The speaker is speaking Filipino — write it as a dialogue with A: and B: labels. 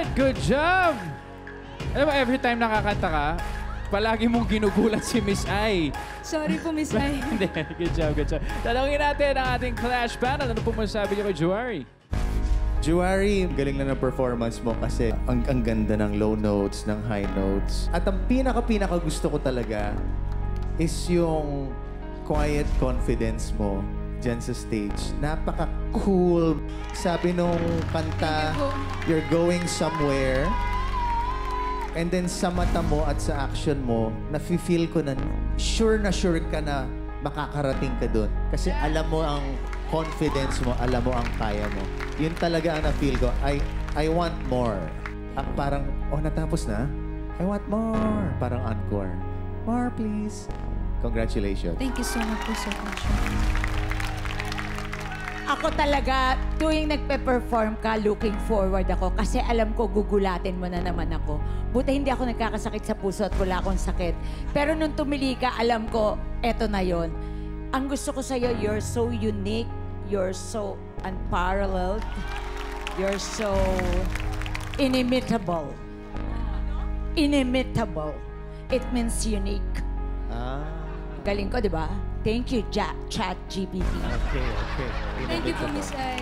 A: Good job! Alam mo, every time nakakanta ka, palagi mong ginugulat si Miss Ai.
B: Sorry po, Miss Ai.
A: Hindi, good job, good job. Talangin natin ang ating Clash panel. Ano po masasabi niyo kay Juari?
C: Juari, galing na ng performance mo kasi ang ganda ng low notes, ng high notes. At ang pinaka gusto ko talaga is yung quiet confidence mo dyan sa stage. Napaka-cool. Sabi nung kanta, you're going somewhere. And then sa mata mo at sa action mo, nafe-feel ko na sure ka na makakarating ka dun. Kasi alam mo ang confidence mo, alam mo ang kaya mo. Yun talaga ang na-feel ko. I want more. Parang, natapos na? I want more. Parang encore. More, please. Congratulations.
B: Thank you so much po, so much.
D: Ako talaga, tuwing nagpe-perform ka, looking forward ako kasi alam ko gugulatin mo na naman ako. Buti hindi ako nagkakasakit sa puso at wala akong sakit. Pero nung tumili ka, alam ko, eto na yon. Ang gusto ko sa'yo, you're so unique, you're so unparalleled, you're so inimitable. Inimitable. It means unique. Galing ko, di ba? Thank you, ChatGPT.
C: Okay.
B: Thank you po, Miss Ai.